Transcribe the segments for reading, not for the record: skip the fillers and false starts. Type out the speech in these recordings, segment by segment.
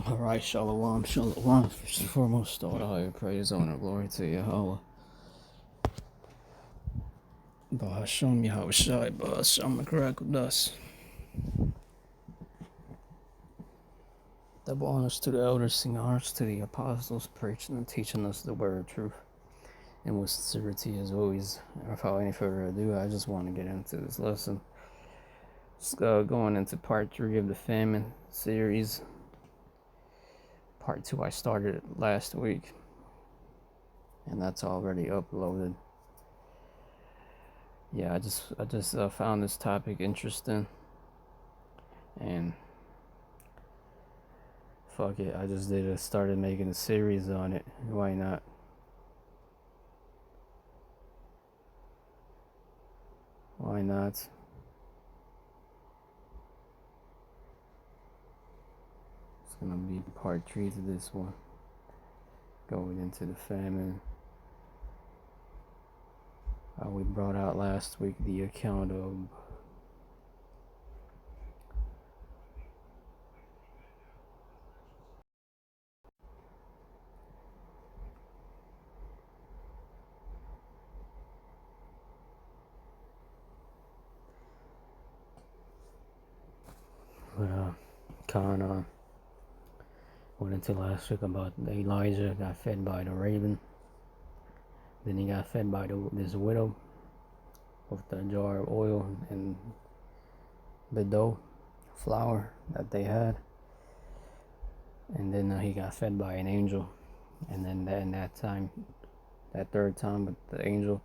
Alright, shalom, shalom. First and foremost, all the higher praise, honor, glory to Yahweh. Bahasham Yahushai, Bahasham Makarakudus. Double honors to the elders, sing honors to the apostles, preaching and teaching us the word of truth. And with sincerity as always. Without any further ado, I just want to get into this lesson. Going into part 3 of the famine series. Part 2 I started last week, and that's already uploaded. Yeah, I just found this topic interesting, and fuck it, I just started making a series on it. Why not? Why not? It's gonna be part 3 to this one, going into the famine. We brought out last week the account of Khan went into last week about Elijah got fed by the raven. Then he got fed by this widow with the jar of oil and the dough, flour that they had. And then he got fed by an angel. And then that third time with the angel,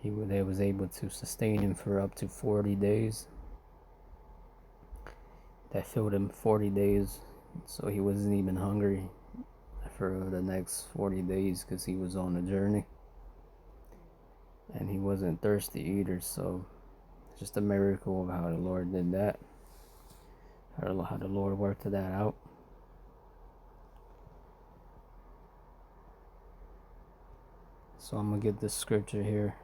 they was able to sustain him for up to 40 days. That filled him 40 days, so he wasn't even hungry for the next 40 days because he was on a journey. And he wasn't thirsty either, so just a miracle of how the Lord did that. How the Lord worked that out. So I'm gonna get this scripture here.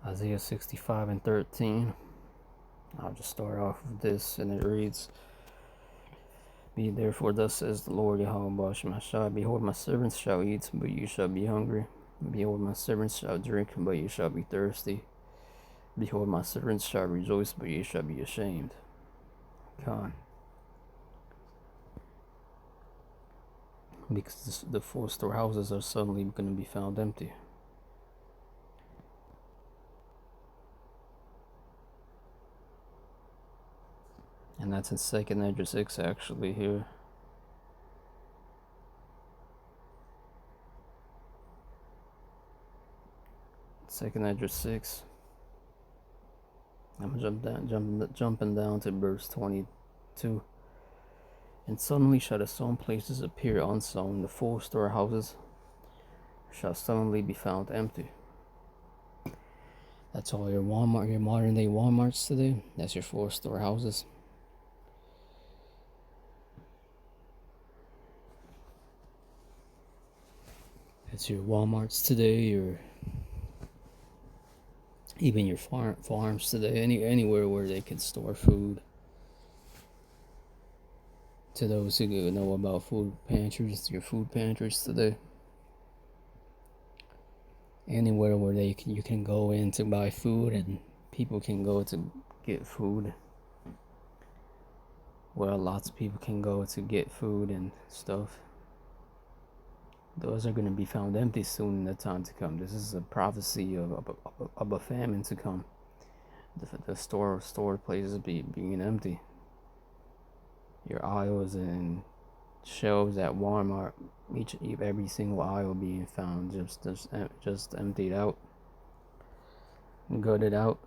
Isaiah 65:13. I'll just start off with this, and it reads, "Be therefore thus says the Lord Yahweh Bashmashai, behold my servants shall eat, but you shall be hungry. Behold my servants shall drink, but you shall be thirsty. Behold my servants shall rejoice, but you shall be ashamed." Khan. Because the 4 storehouses are suddenly going to be found empty. And that's in 2nd Ezra 6 actually here. Second Ezra 6. I'm jumping down to verse 22. "And suddenly shall the sown places appear unsown, the full storehouses shall suddenly be found empty." That's all your modern day Walmarts today. That's your 4 storehouses. That's your Walmarts today, or even your farms today. Anywhere where they can store food. To those who know about food pantries, your food pantries today. Anywhere where you can go in to buy food, and people can go to get food. Well, lots of people can go to get food and stuff. Those are going to be found empty soon in the time to come. This is a prophecy of a famine to come. The store places being empty. Your aisles and shelves at Walmart, every single aisle being found just emptied out, gutted out.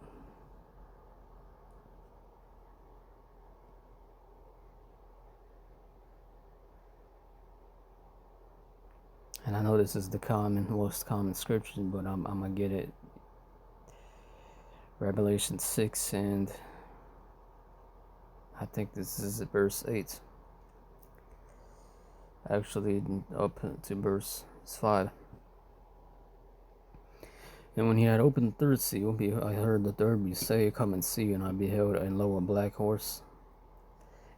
And I know this is the most common scripture, but I'm gonna get it. Revelation 6 and I think this is verse 8. Actually, up to verse 5. And when he had opened the third seal, I heard the third beast say, Come and see. And I beheld, and lo, a black horse.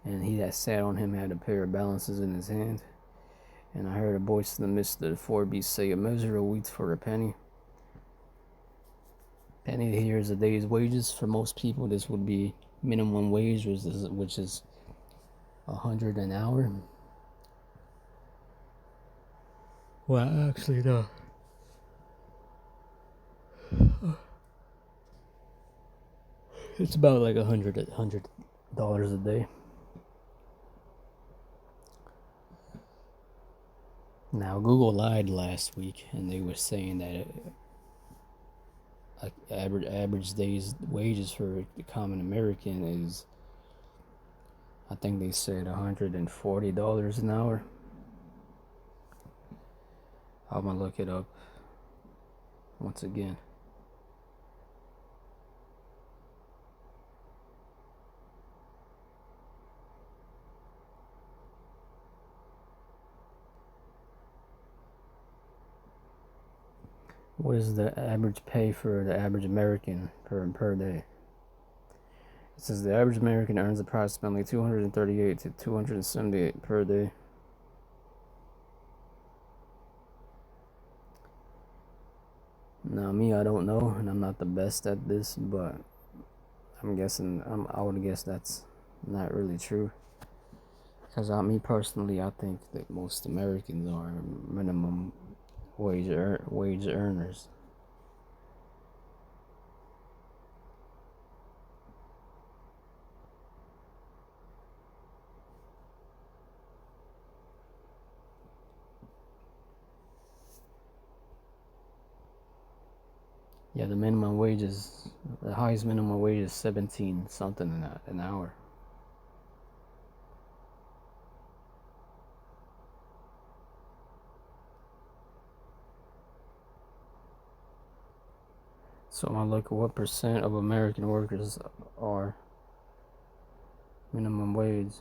And he that sat on him had a pair of balances in his hand. And I heard a voice in the midst of the four beasts say, A measure of wheat for a penny. Penny here is a day's wages. For most people, this would be minimum wage, which is $100 an hour. Well, actually, no. It's about like $100 a day. Now, Google lied last week, and they were saying that average day's wages for the common American is, I think they said $140 an hour. I'm gonna look it up once again. What is the average pay for the average American per day? It says the average American earns approximately $238 to $278 per day. Now, me, I don't know, and I'm not the best at this, but I would guess that's not really true. Because me personally, I think that most Americans are minimum wage earners. Yeah, the highest minimum wage is 17 something an hour. So I'm gonna look at what percent of American workers are minimum wage.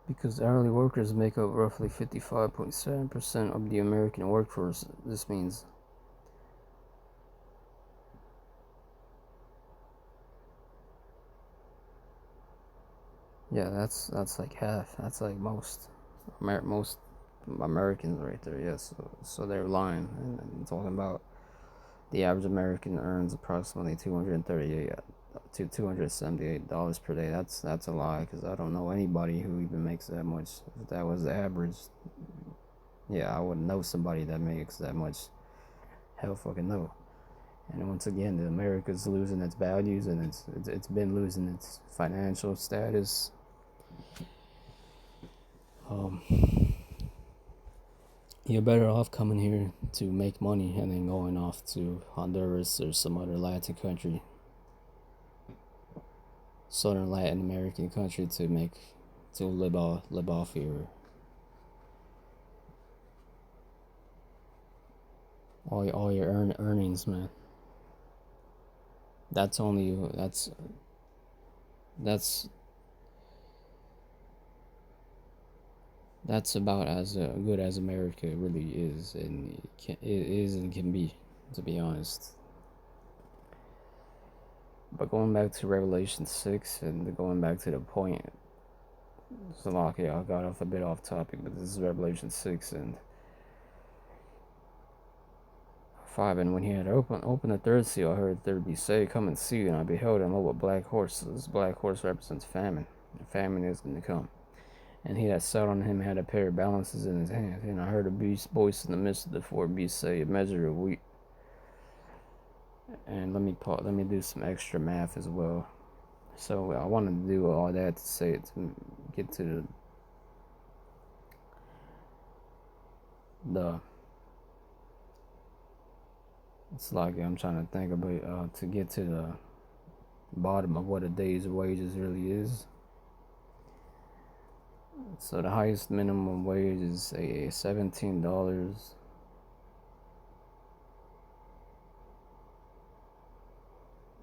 Because hourly workers make up roughly 55.7% of the American workforce. This means that's like half. That's like most Americans right there. Yes, so they're lying and talking about the average American earns approximately $238 to $278 per day. That's a lie, because I don't know anybody who even makes that much. If that was the average, yeah, I wouldn't know somebody that makes that much. Hell fucking no. And once again, America's losing its values, and it's been losing its financial status. You're better off coming here to make money and then going off to Honduras or some other Latin country, Southern Latin American country, to live off your all your earnings, man. That's about as good as America really is, and it is and can be, to be honest. But going back to Revelation 6 and going back to the point, so I got off a bit off topic, but this is Revelation 6 and 5. And when he had opened the third seal, I heard the third beast say, Come and see. And I beheld, and lo, a black horse. This black horse represents famine. And famine is going to come. And he that sat on him had a pair of balances in his hand. And I heard a voice in the midst of the four beasts say, A measure of wheat. And let me do some extra math as well. So I wanted to do all that to say it, to get to the it's like I'm trying to think about to get to the bottom of what a day's wages really is. So the highest minimum wage is $17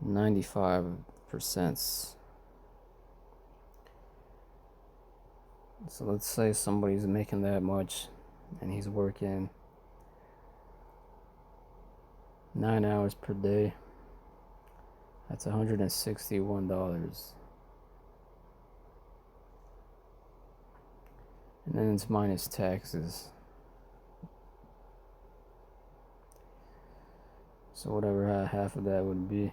95%. So let's say somebody's making that much and he's working 9 hours per day. That's $161. And then it's minus taxes. So whatever half of that would be.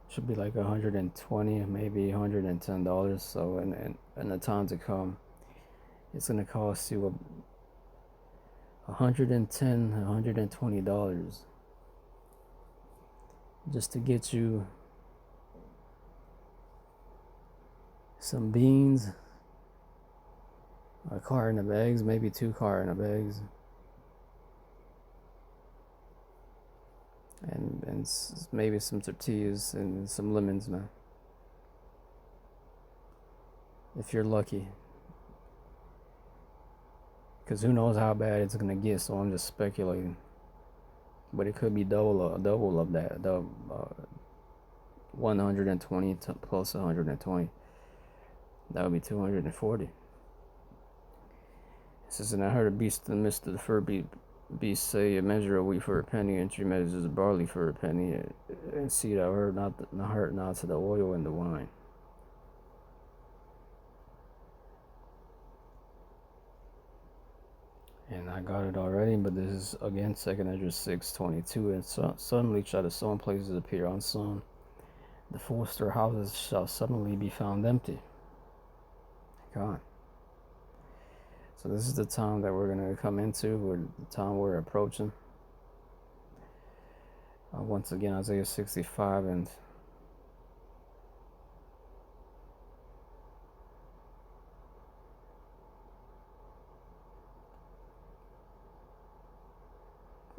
Should be like 120, maybe $110. So in the time to come, it's gonna cost you $110, $120 just to get you some beans, a carton of eggs, maybe 2 carton of eggs, and maybe some tortillas and some lemons, man. If you're lucky. Because who knows how bad it's gonna get, so I'm just speculating. But it could be double of that, 120 plus 120. That would be 240. It says, and I heard a beast in the midst of the fur beast say, a measure of wheat for a penny, and 3 measures of barley for a penny, and seed I heard not to the oil and the wine. And I got it already, but this is again 2nd Ezra 6:22. And suddenly shall the sown places appear unsown. The full storehouses shall suddenly be found empty. God. So this is the time that we're going to come into, or the time we're approaching. Once again, Isaiah 65 and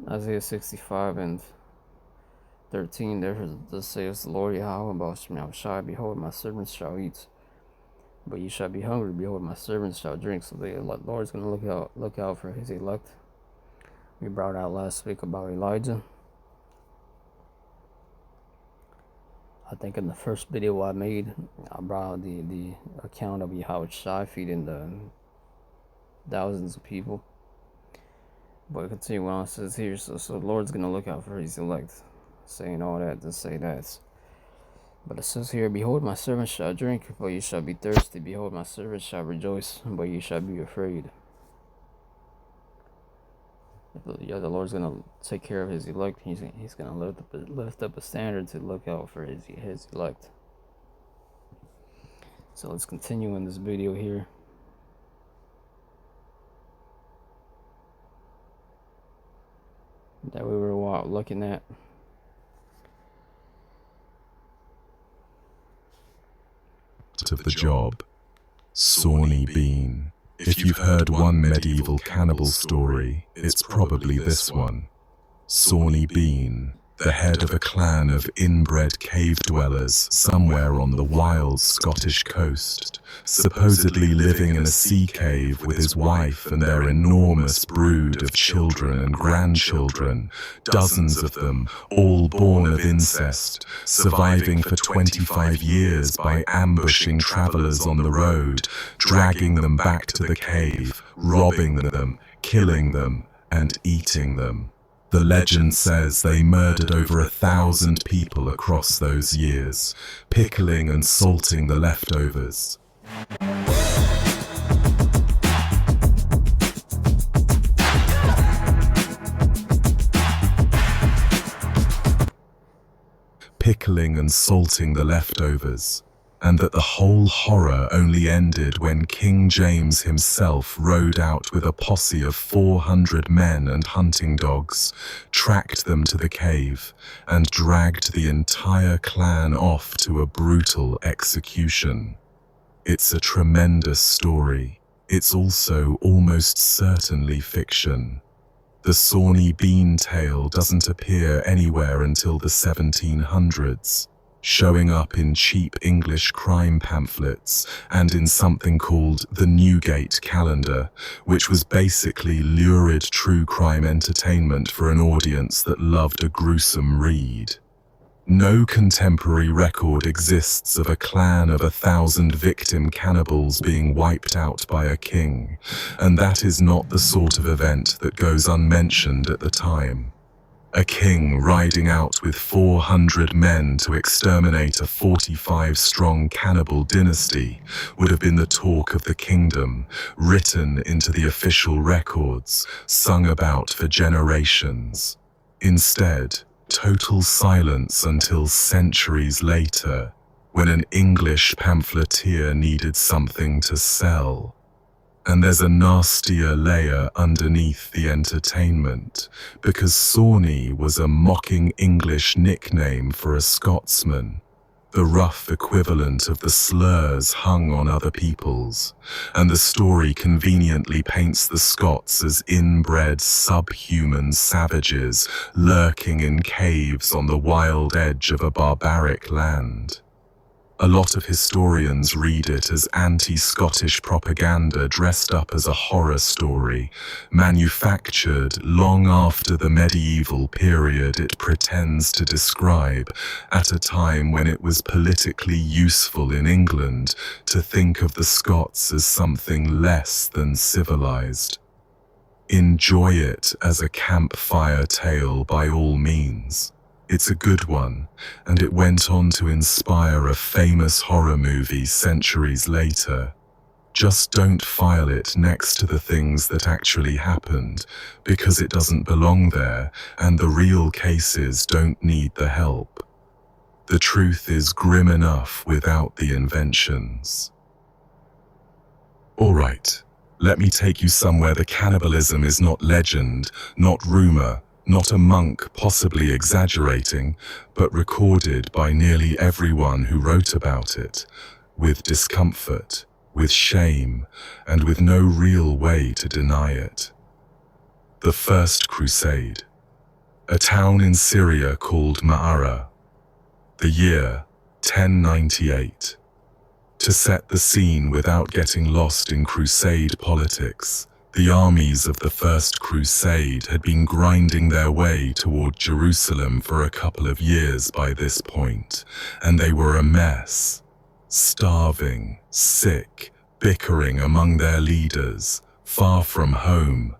Isaiah 65 and 13, therefore thus saith the Lord Yahweh Shai, behold, my servants shall eat, but ye shall be hungry. Behold, my servants shall drink. So the Lord's going to look out for his elect. We brought out last week about Elijah. I think in the first video I made, I brought out the account of Yahweh Shai feeding the thousands of people. But continue on, it says here, so the Lord's going to look out for his elect. Saying all that to say that. But it says here, behold, my servants shall drink, but ye shall be thirsty. Behold, my servants shall rejoice, but ye shall be afraid. Yeah, the Lord's going to take care of his elect. He's going to lift up a standard to look out for his elect. So let's continue in this video here. That we were looking at. Of the job, Sawney Bean. If you've heard one medieval cannibal story, it's probably this one. Sawney Bean, the head of a clan of inbred cave dwellers somewhere on the wild Scottish coast, supposedly living in a sea cave with his wife and their enormous brood of children and grandchildren, dozens of them, all born of incest, surviving for 25 years by ambushing travelers on the road, dragging them back to the cave, robbing them, killing them, and eating them. The legend says they murdered over 1,000 people across those years, pickling and salting the leftovers. Pickling and salting the leftovers. And that the whole horror only ended when King James himself rode out with a posse of 400 men and hunting dogs, tracked them to the cave, and dragged the entire clan off to a brutal execution. It's a tremendous story. It's also almost certainly fiction. The Sawney Bean tale doesn't appear anywhere until the 1700s. showing up in cheap English crime pamphlets and in something called the Newgate Calendar, which was basically lurid true crime entertainment for an audience that loved a gruesome read. No contemporary record exists of a clan of 1,000 victim cannibals being wiped out by a king, and that is not the sort of event that goes unmentioned at the time. A king riding out with 400 men to exterminate a 45-strong cannibal dynasty would have been the talk of the kingdom, written into the official records, sung about for generations. Instead, total silence until centuries later, when an English pamphleteer needed something to sell. And there's a nastier layer underneath the entertainment, because Sawney was a mocking English nickname for a Scotsman, the rough equivalent of the slurs hung on other peoples, and the story conveniently paints the Scots as inbred subhuman savages lurking in caves on the wild edge of a barbaric land. A lot of historians read it as anti-Scottish propaganda dressed up as a horror story, manufactured long after the medieval period it pretends to describe, at a time when it was politically useful in England to think of the Scots as something less than civilized. Enjoy it as a campfire tale by all means. It's a good one, and it went on to inspire a famous horror movie centuries later. Just don't file it next to the things that actually happened, because it doesn't belong there, and the real cases don't need the help. The truth is grim enough without the inventions. Alright, let me take you somewhere the cannibalism is not legend, not rumor, not a monk possibly exaggerating, but recorded by nearly everyone who wrote about it, with discomfort, with shame, and with no real way to deny it. The First Crusade. A town in Syria called Ma'ara. The year, 1098. To set the scene without getting lost in crusade politics, the armies of the First Crusade had been grinding their way toward Jerusalem for a couple of years by this point, and they were a mess. Starving, sick, bickering among their leaders, far from home.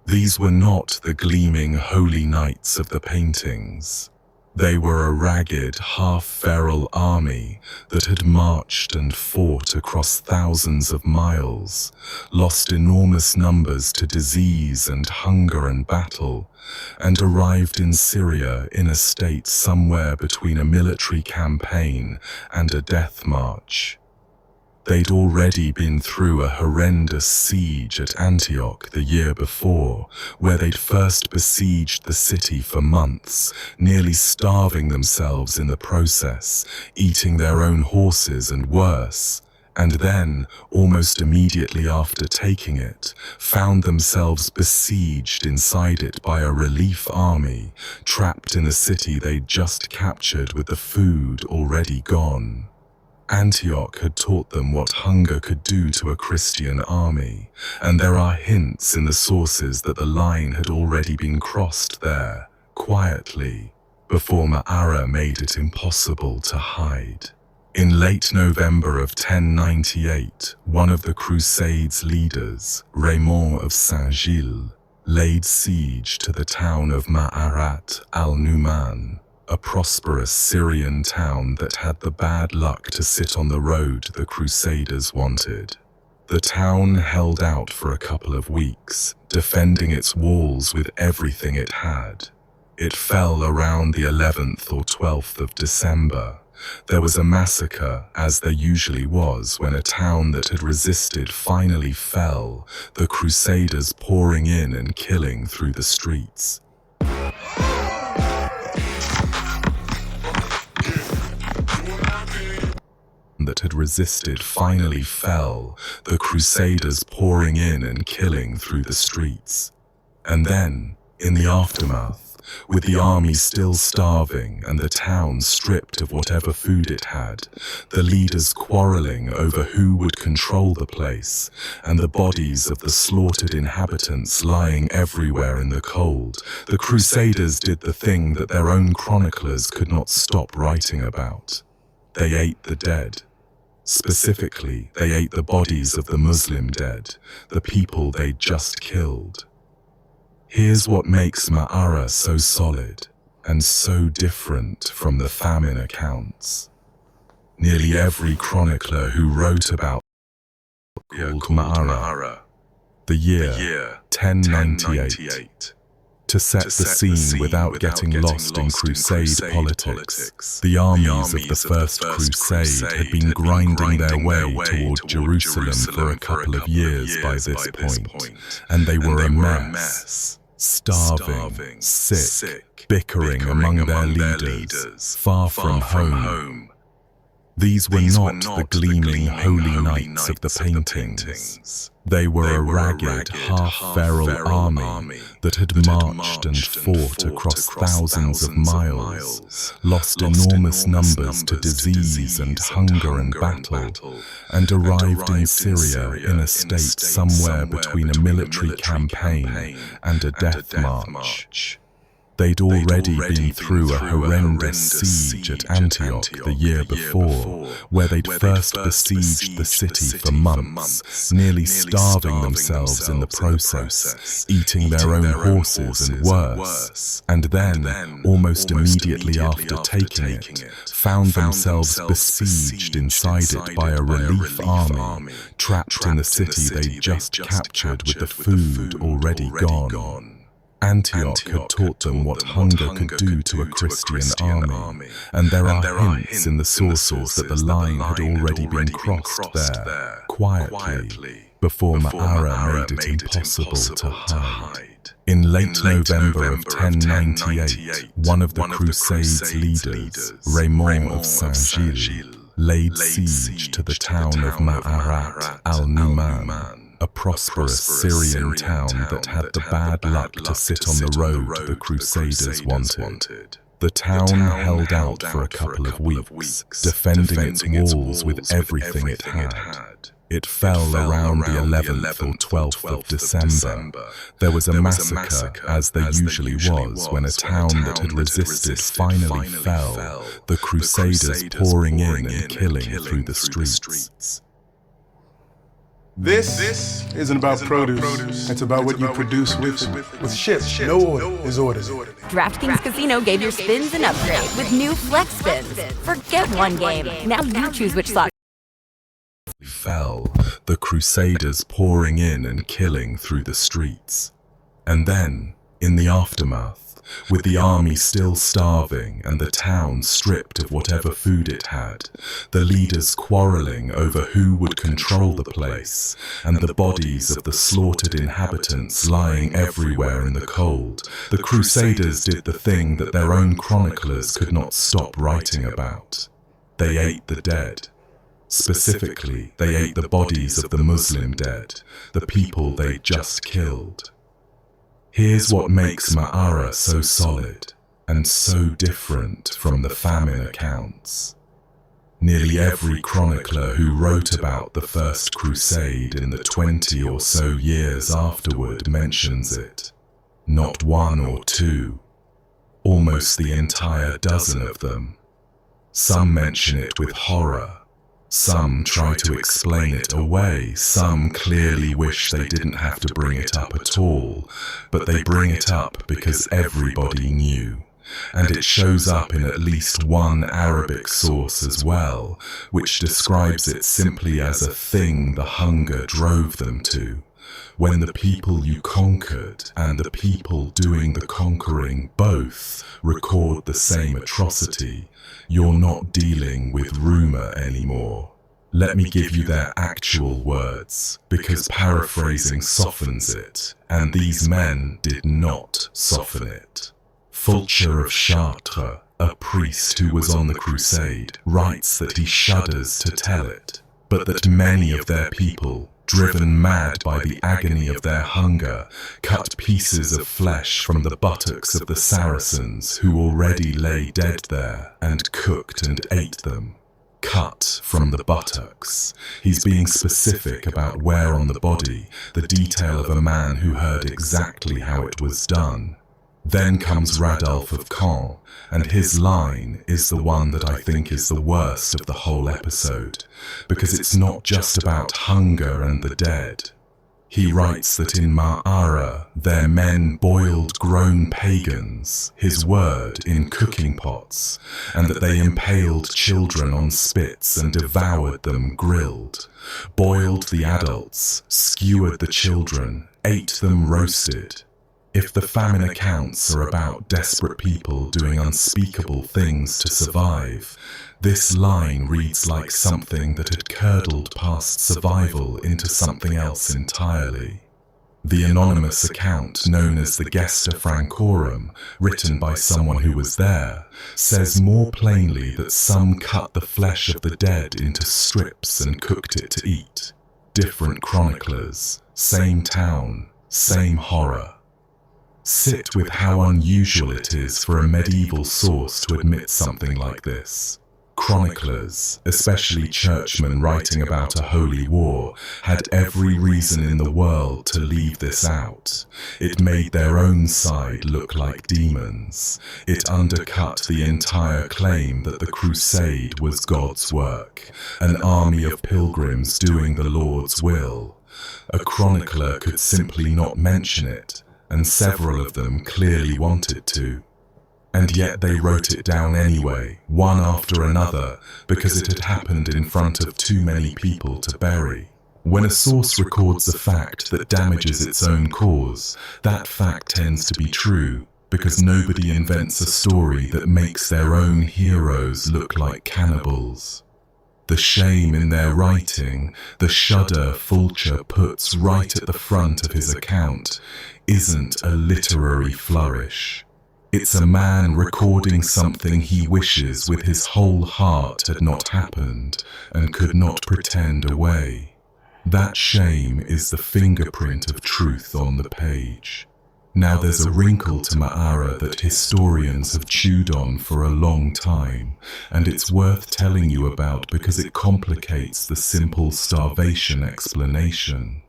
These were not the gleaming holy knights of the paintings. They were a ragged, half-feral army that had marched and fought across thousands of miles, lost enormous numbers to disease and hunger and battle, and arrived in Syria in a state somewhere between a military campaign and a death march. They'd already been through a horrendous siege at Antioch the year before, where they'd first besieged the city for months, nearly starving themselves in the process, eating their own horses and worse, and then, almost immediately after taking it, found themselves besieged inside it by a relief army, trapped in the city they'd just captured with the food already gone. Antioch had taught them what hunger could do to a Christian army, and there are hints in the sources that the line had already been crossed there, quietly, before Ma'ara made it impossible to hide. In late November of 1098, one of the Crusade's leaders, Raymond of Saint-Gilles, laid siege to the town of Ma'arat al-Numan, a prosperous Syrian town that had the bad luck to sit on the road the Crusaders wanted. The town held out for a couple of weeks, defending its walls with everything it had. It fell around the 11th or 12th of December. There was a massacre, as there usually was when a town that had resisted finally fell, the Crusaders pouring in and killing through the streets. That had resisted finally fell, the Crusaders pouring in and killing through the streets. And then, in the aftermath, with the army still starving and the town stripped of whatever food it had, the leaders quarreling over who would control the place, and the bodies of the slaughtered inhabitants lying everywhere in the cold, the Crusaders did the thing that their own chroniclers could not stop writing about. They ate the dead. Specifically, they ate the bodies of the Muslim dead, the people they'd just killed. Here's what makes Ma'ara so solid and so different from the famine accounts. Nearly every chronicler who wrote about called Ma'ara, the year 1098. To set the scene without getting lost in crusade politics, the armies of the First Crusade had been grinding their way toward Jerusalem for a couple of years by this point, and they were a mess. Starving, sick, bickering among their leaders, far from home. These were not the gleaming holy knights of the paintings. They were a ragged, half-feral army that had marched and fought across thousands of miles, lost enormous numbers to disease and hunger and battle, and arrived in Syria in a state somewhere between a military campaign and a death march. They'd already been through a horrendous siege at Antioch the year before, where they'd first besieged the city for months, nearly starving themselves in the process, eating their own horses and worse, and then, almost immediately after taking it, found themselves besieged inside it by a relief army, trapped in the city they'd just captured with the food already gone. Antioch had taught them what hunger could do to a Christian army, and there are hints in the sources that the line had already been crossed there, quietly, before Ma'ara made it impossible to hide. In late November of 1098, one of the Crusade's leaders, Raymond of Saint-Gilles, laid siege to the town of Ma'arat al-Numan, a prosperous Syrian town that had the bad luck to sit on the road the Crusaders wanted. The town held out for a couple of weeks, defending its walls with everything it had. It fell around the 11th or 12th of December. There was a massacre, as there usually was when a town that had resisted finally fell, the Crusaders pouring in and killing through the streets. This isn't about produce. It's about what you produce with it. With ships, no order is ordered. DraftKings Casino gave your spins an upgrade with new Flex Spins. Forget one game. Now you choose which slot. Fell, the Crusaders pouring in and killing through the streets. And then, in the aftermath, with the army still starving and the town stripped of whatever food it had, the leaders quarreling over who would control the place, and the bodies of the slaughtered inhabitants lying everywhere in the cold, the Crusaders did the thing that their own chroniclers could not stop writing about. They ate the dead. Specifically, they ate the bodies of the Muslim dead, the people they'd just killed. Here's what makes Ma'ara so solid and so different from the famine accounts. Nearly every chronicler who wrote about the First Crusade in the 20 or so years afterward mentions it. Not one or two, almost the entire dozen of them. Some mention it with horror. Some try to explain it away, some clearly wish they didn't have to bring it up at all, but they bring it up because everybody knew. And it shows up in at least one Arabic source as well, which describes it simply as a thing the hunger drove them to. When the people you conquered and the people doing the conquering both record the same atrocity, you're not dealing with rumor anymore. Let me give you their actual words, because paraphrasing softens it, and these men did not soften it. Fulcher of Chartres, a priest who was on the crusade, writes that he shudders to tell it, but that many of their people, driven mad by the agony of their hunger, cut pieces of flesh from the buttocks of the Saracens who already lay dead there and cooked and ate them. Cut from the buttocks. He's being specific about where on the body, the detail of a man who heard exactly how it was done. Then comes Radulf of Caen, and his line is the one that I think is the worst of the whole episode, because it's not just about hunger and the dead. He writes that in Ma'ara, their men boiled grown pagans, his word, in cooking pots, and that they impaled children on spits and devoured them grilled, boiled the adults, skewered the children, ate them roasted. If the famine accounts are about desperate people doing unspeakable things to survive, this line reads like something that had curdled past survival into something else entirely. The anonymous account, known as the Gesta Francorum, written by someone who was there, says more plainly that some cut the flesh of the dead into strips and cooked it to eat. Different chroniclers, same town, same horror. Sit with how unusual it is for a medieval source to admit something like this. Chroniclers, especially churchmen writing about a holy war, had every reason in the world to leave this out. It made their own side look like demons. It undercut the entire claim that the crusade was God's work, an army of pilgrims doing the Lord's will. A chronicler could simply not mention it, and several of them clearly wanted to. And yet they wrote it down anyway, one after another, because it had happened in front of too many people to bury. When a source records a fact that damages its own cause, that fact tends to be true, because nobody invents a story that makes their own heroes look like cannibals. The shame in their writing, the shudder Fulcher puts right at the front of his account, isn't a literary flourish. It's a man recording something he wishes with his whole heart had not happened and could not pretend away. That shame is the fingerprint of truth on the page. Now there's a wrinkle to Ma'ara that historians have chewed on for a long time, and it's worth telling you about because it complicates the simple starvation explanation.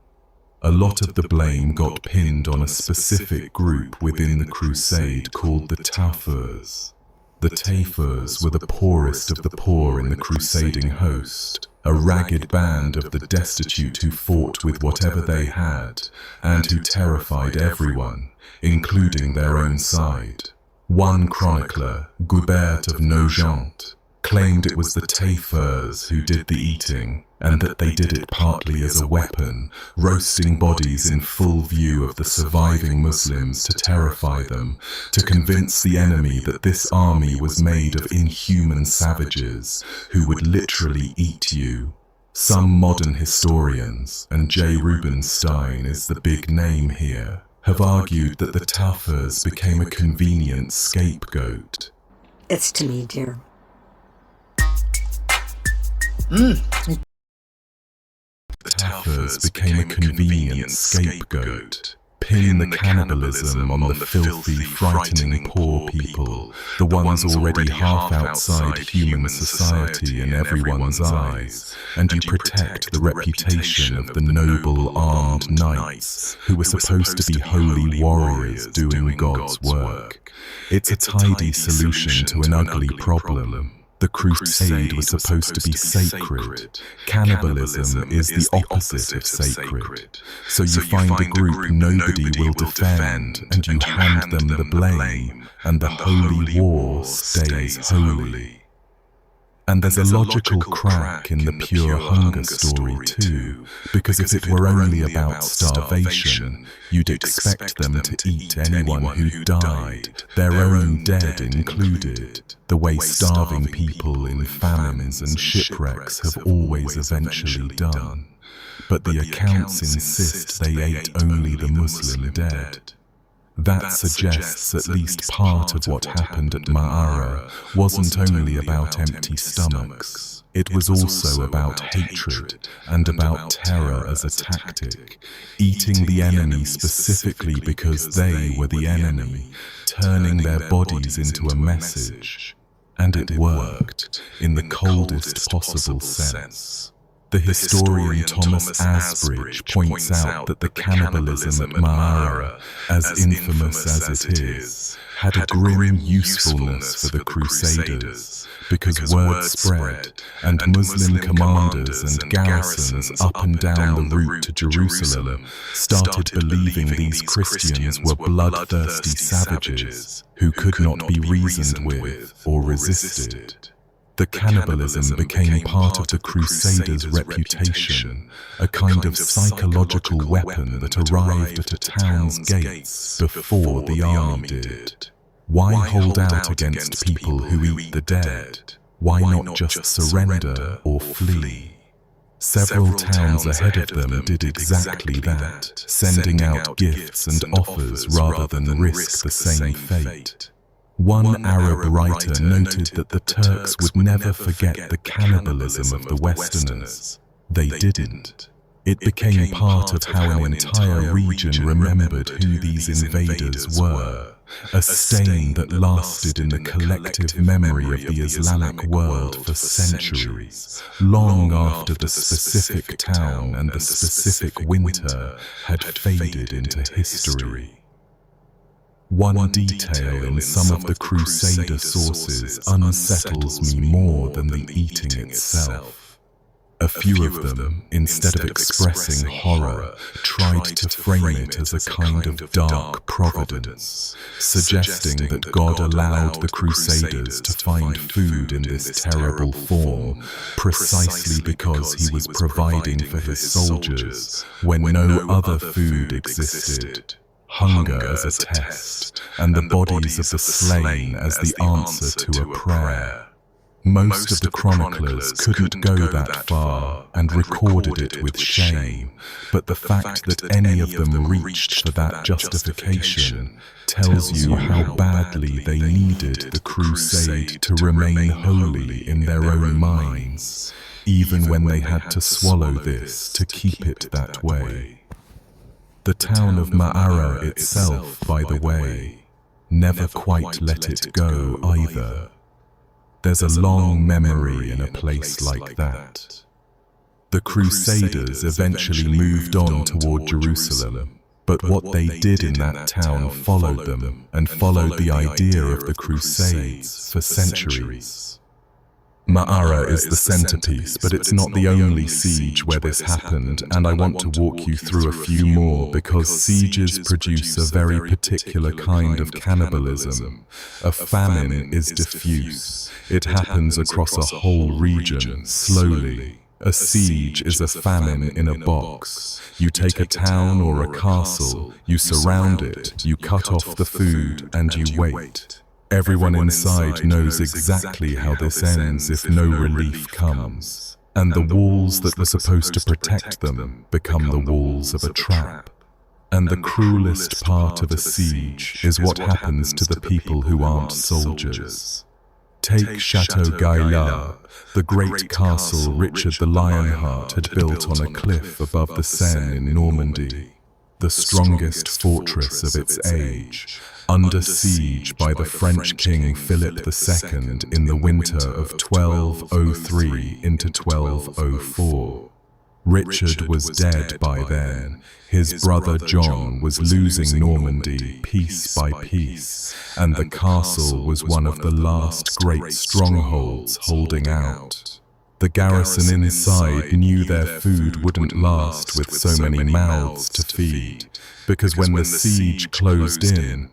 A lot of the blame got pinned on a specific group within the crusade called the Taifurs. The Taifurs were the poorest of the poor in the crusading host, a ragged band of the destitute who fought with whatever they had, and who terrified everyone, including their own side. One chronicler, Goubert of Nogent, claimed it was the Taifurs who did the eating, and that they did it partly as a weapon, roasting bodies in full view of the surviving Muslims to terrify them, to convince the enemy that this army was made of inhuman savages who would literally eat you. Some modern historians, and J. Rubenstein is the big name here, have argued that the Taifurs became a convenient scapegoat. It's to me, dear. The Taifurs became a convenient scapegoat. Pin the cannibalism on the filthy, frightening poor people, the ones already half outside human society in everyone's eyes, and you protect the reputation of the noble armed knights who were supposed to be holy warriors doing God's work. It's a tidy solution to an ugly problem. The crusade was supposed to be sacred. Cannibalism is the opposite of sacred. So you find a group nobody will defend, and you hand them the blame, and the holy war stays holy. And there's a logical crack in the pure hunger story too, because if it were only about starvation, you'd expect them to eat anyone who died, their own dead included, the way starving people in famines and shipwrecks have always eventually done. But the accounts insist they ate only the Muslim dead. That suggests at least part of what happened at Ma'ara wasn't only about empty stomachs. It was also about hatred and about terror as a tactic, eating the enemy specifically because they were the enemy, turning their bodies into a message. And it worked, in the coldest possible sense. The historian Thomas Asbridge points out that the cannibalism at Ma'ara, as infamous as it is, had a grim usefulness for the Crusaders, because word spread, and Muslim commanders and garrisons up and down the route to Jerusalem started believing these Christians were bloodthirsty savages who could not be reasoned with or resisted. The cannibalism became part of the Crusaders' reputation, a kind of psychological weapon that arrived at a town's gates before the army did. Why hold out against people who eat the dead? Why not just surrender or flee? Several towns ahead of them did exactly that, sending out gifts and offers rather than risk the same fate. One Arab writer noted that the Turks would never forget the cannibalism of the Westerners. They didn't. It became part of how an entire region remembered who these invaders were, a stain that lasted in the collective memory of the Islamic world for centuries, long after the specific town and the specific winter had faded into history. One detail in some of the Crusader sources unsettles me more than the eating itself. A few of them, instead of expressing horror, tried to frame it as a kind of dark providence, suggesting that God allowed the Crusaders to find food in this terrible form precisely because he was providing for his soldiers when no other food existed. Hunger as a test, and the bodies of the slain as the answer to a prayer. Most of the chroniclers couldn't go that far and recorded it with shame, but the fact that any of them reached for that justification tells you how badly they needed the crusade to remain holy in their own minds, even when they had to swallow this to keep it that way. The town of Ma'ara itself, by the way, never quite let it go either. There's a long memory in a place like that. The Crusaders eventually moved on toward Jerusalem, but what they did in that town followed them and followed the idea of the Crusades for centuries. Ma'ara is the centerpiece, but it's not the only siege where this happened, and I want to walk you through a few more because sieges produce a very particular kind of cannibalism. A famine is diffuse. It happens across a whole region, slowly. A siege is a famine in a box. You take a town or a castle, you surround it, you cut off the food, and you wait. Everyone inside knows exactly how this ends if no relief comes, and the walls that were supposed to protect them become the walls of a trap. And the cruelest part of a siege is what happens to the people who aren't soldiers. Take Chateau Gaillard, the great castle Richard the Lionheart had built on a cliff above the Seine in Normandy, the strongest fortress of its age, under siege by the French King Philip II in the winter of 1203 into 1204. Richard was dead by then. His brother John was losing Normandy piece by piece, and the castle was one of the last great strongholds holding out. The garrison inside knew their food wouldn't last with so many mouths to feed, because when the siege closed in,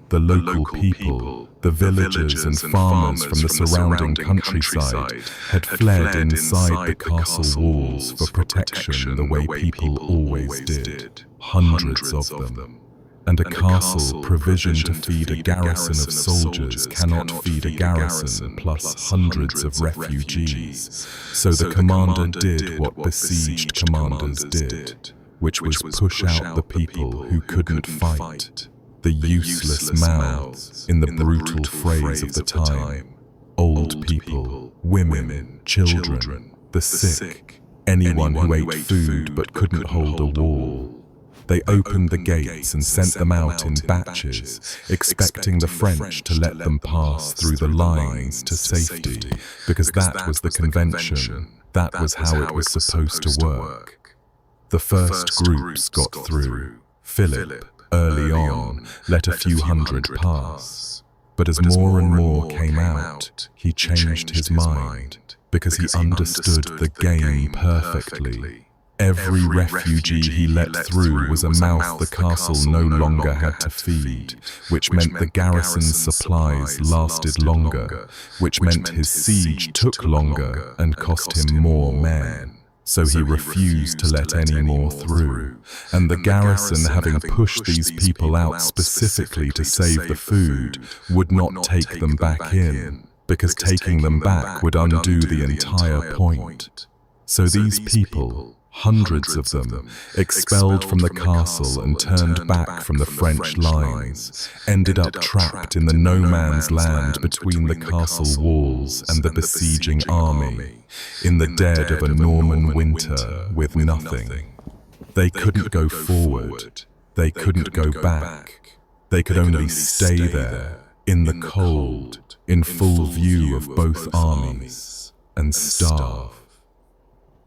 the local people, the villagers and farmers from the surrounding countryside had fled inside the castle walls for protection the way people always did, hundreds of them. and a castle provisioned to feed a garrison of soldiers cannot feed a garrison plus hundreds of refugees. So the commander did what besieged commanders did, which was push out the people who couldn't fight, the useless mouths, in the brutal phrase of the time, old people, women, children, the sick, anyone who ate food but couldn't hold a wall. They opened the gates and sent them out in batches, expecting the French to let them pass through the lines to safety, because that was the convention, that was how it was supposed to work. The first groups got through. Philip, early on, let a few hundred pass. But as more and more came out, he changed his mind, because he understood the game perfectly. Every refugee he let through was a mouth the castle no longer had to feed, which meant the garrison's supplies lasted longer, which meant his siege took longer and cost him more men. So he refused to let any more through, and the garrison, having pushed these people out specifically to save the food, would not take them back in, because taking them back would undo the entire point. So these people, hundreds of them, expelled from the castle and turned back from the French lines, ended up trapped in the no-man's land between the castle walls and the besieging army, in the dead of a Norman winter with nothing. They couldn't go forward, they couldn't go back, they could only stay there, in the cold, in full view of both armies, and starve.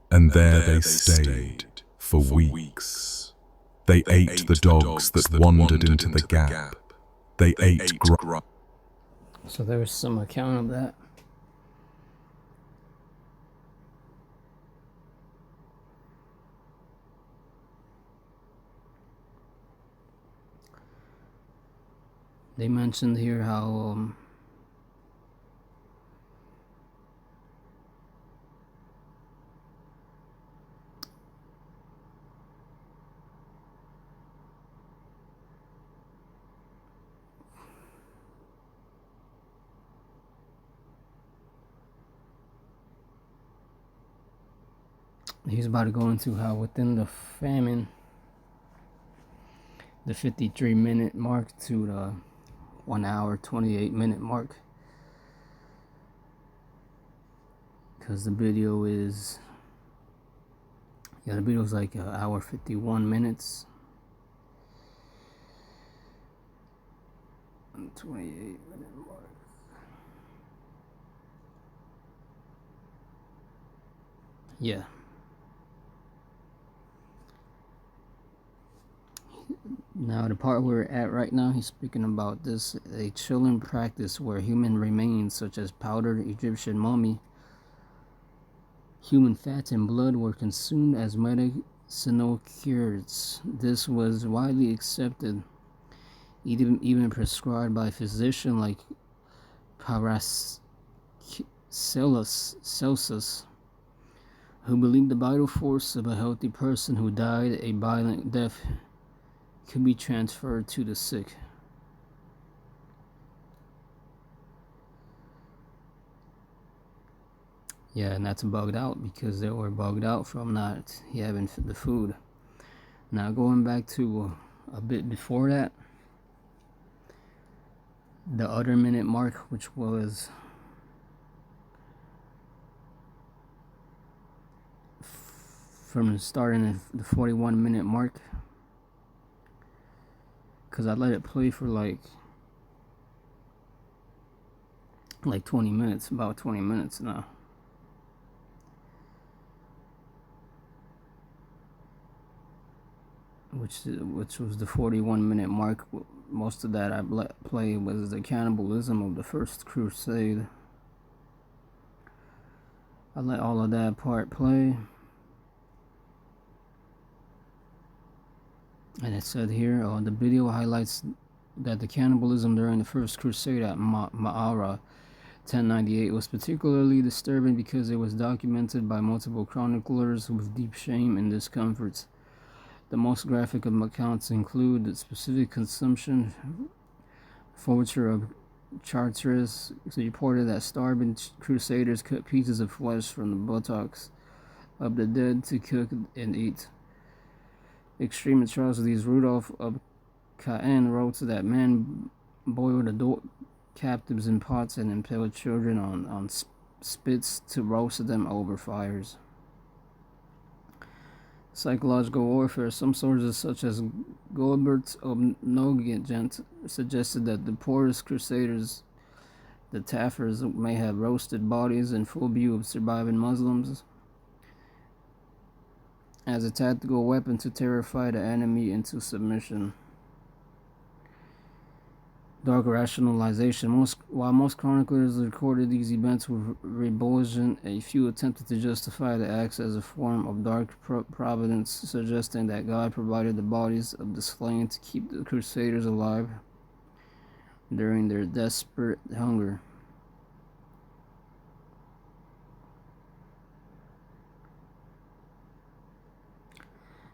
And there they stayed for weeks. They ate the dogs that wandered into the gap. They ate So there's some account of that. They mentioned here how he's about to go into how within the famine, the 53-minute mark to the 1 hour 28-minute mark, because the video is like an hour 51 minutes, 28-minute mark. Yeah. Now the part we're at right now, he's speaking about this, a chilling practice where human remains such as powdered Egyptian mummy, human fat and blood were consumed as medicinal cures. This was widely accepted, even prescribed by physicians like Paracelsus, who believed the vital force of a healthy person who died a violent death could be transferred to the sick. Yeah, and that's bugged out because they were bugged out from not having the food. Now going back to a bit before that, the other minute mark, which was from the starting at the 41-minute mark, because I let it play for like 20 minutes, about 20 minutes now. Which was the 41-minute mark. Most of that I played was the cannibalism of the First Crusade. I let all of that part play. And it said here, the video highlights that the cannibalism during the First Crusade at Ma'ara 1098 was particularly disturbing because it was documented by multiple chroniclers with deep shame and discomforts. The most graphic of accounts include the specific consumption, forfeiture of Chartres reported that starving crusaders cut pieces of flesh from the buttocks of the dead to cook and eat. Extreme atrocities. Rudolph of Caen wrote that men boiled adult captives in pots and impaled children on spits to roast them over fires. Psychological warfare. Some sources, such as Gilbert of Nogent, suggested that the poorest crusaders, the Taffers, may have roasted bodies in full view of surviving Muslims as a tactical weapon to terrify the enemy into submission. Dark rationalization. While most chroniclers recorded these events with revulsion, a few attempted to justify the acts as a form of dark providence, suggesting that God provided the bodies of the slain to keep the crusaders alive during their desperate hunger.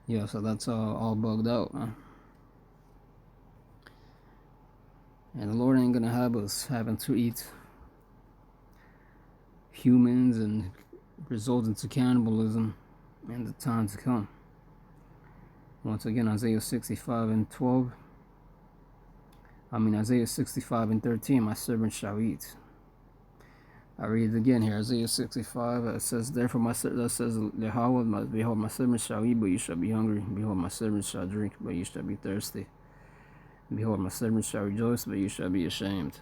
Yeah, so that's all bugged out, man. And the Lord ain't gonna have us having to eat humans and result into cannibalism in the time to come. Once again, Isaiah 65 and 13, my servant shall eat. I read it again here, Isaiah 65, it says, therefore that says Yahweh, behold, my servant shall eat, but you shall be hungry. Behold, my servant shall drink, but you shall be thirsty. Behold, my servant shall rejoice, but you shall be ashamed.